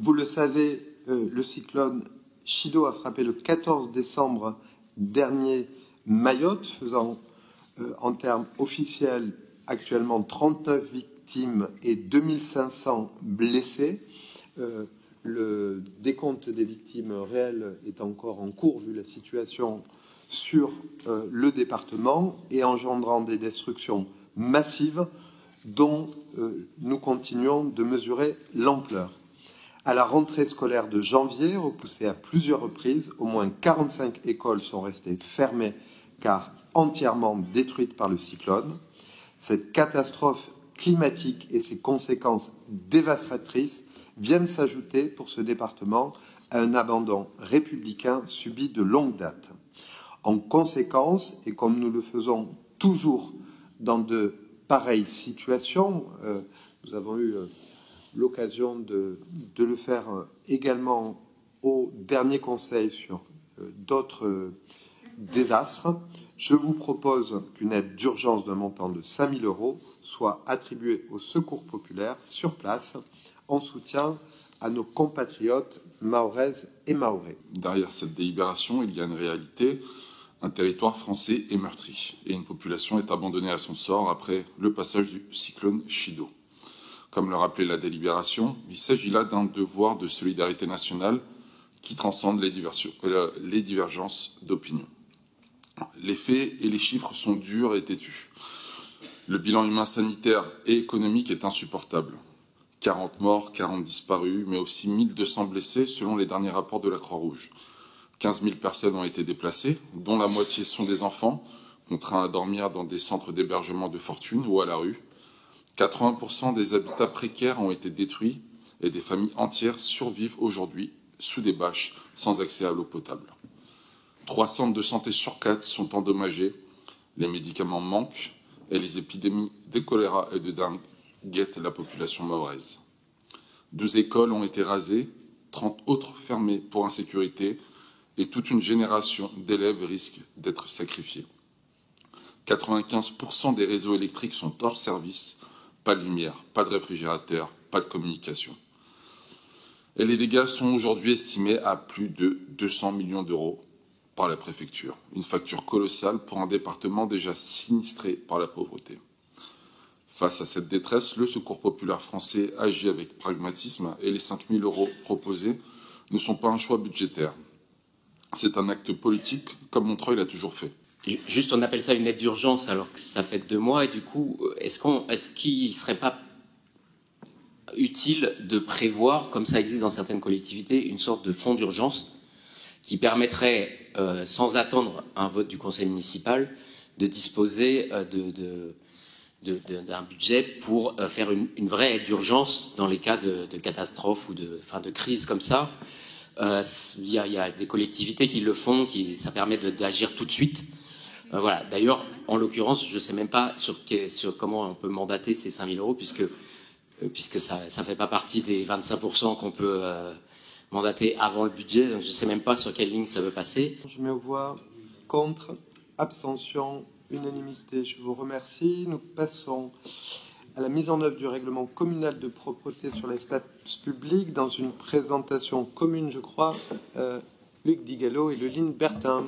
Vous le savez, le cyclone Chido a frappé le 14 décembre dernier Mayotte, faisant en termes officiels actuellement 39 victimes et 2500 blessés. Le décompte des victimes réelles est encore en cours vu la situation sur le département et engendrant des destructions massives dont nous continuons de mesurer l'ampleur. À la rentrée scolaire de janvier, repoussée à plusieurs reprises, au moins 45 écoles sont restées fermées car entièrement détruites par le cyclone. Cette catastrophe climatique et ses conséquences dévastatrices viennent s'ajouter pour ce département à un abandon républicain subi de longue date. En conséquence, et comme nous le faisons toujours dans de pareilles situations, nous avons eu l'occasion de le faire également au dernier conseil sur d'autres désastres, je vous propose qu'une aide d'urgence d'un montant de 5 000 € soit attribuée au secours populaire sur place en soutien à nos compatriotes mahoraises et mahorais. Derrière cette délibération, il y a une réalité. Un territoire français est meurtri et une population est abandonnée à son sort après le passage du cyclone Chido. Comme le rappelait la délibération, il s'agit là d'un devoir de solidarité nationale qui transcende les divergences d'opinion. Les faits et les chiffres sont durs et têtus. Le bilan humain, sanitaire et économique est insupportable. 40 morts, 40 disparus, mais aussi 1200 blessés selon les derniers rapports de la Croix-Rouge. 15 000 personnes ont été déplacées, dont la moitié sont des enfants, contraints à dormir dans des centres d'hébergement de fortune ou à la rue. 80% des habitats précaires ont été détruits et des familles entières survivent aujourd'hui sous des bâches sans accès à l'eau potable. 3 centres de santé sur 4 sont endommagés, les médicaments manquent et les épidémies de choléra et de dengue guettent la population mahoraise. 12 écoles ont été rasées, 30 autres fermées pour insécurité et toute une génération d'élèves risque d'être sacrifiée. 95% des réseaux électriques sont hors service, pas de lumière, pas de réfrigérateur, pas de communication. Et les dégâts sont aujourd'hui estimés à plus de 200 millions € par la préfecture. Une facture colossale pour un département déjà sinistré par la pauvreté. Face à cette détresse, le Secours populaire français agit avec pragmatisme et les 5 000 € proposés ne sont pas un choix budgétaire. C'est un acte politique comme Montreuil l'a toujours fait. Juste, on appelle ça une aide d'urgence alors que ça fait 2 mois et du coup, est-ce qu'il ne serait pas utile de prévoir, comme ça existe dans certaines collectivités, une sorte de fonds d'urgence qui permettrait, sans attendre un vote du conseil municipal, de disposer d'un budget pour faire une vraie aide d'urgence dans les cas de catastrophes ou de crise comme ça. Il y a des collectivités qui le font, ça permet d'agir tout de suite. Voilà. D'ailleurs, en l'occurrence, je ne sais même pas sur comment on peut mandater ces 5 000 € puisque ça ne fait pas partie des 25% qu'on peut mandater avant le budget. Donc je ne sais même pas sur quelle ligne ça veut passer. Je mets aux voix contre, abstention, unanimité. Je vous remercie. Nous passons à la mise en œuvre du règlement communal de propreté sur l'espace public dans une présentation commune, je crois, Luc Digallo et Leline Bertin.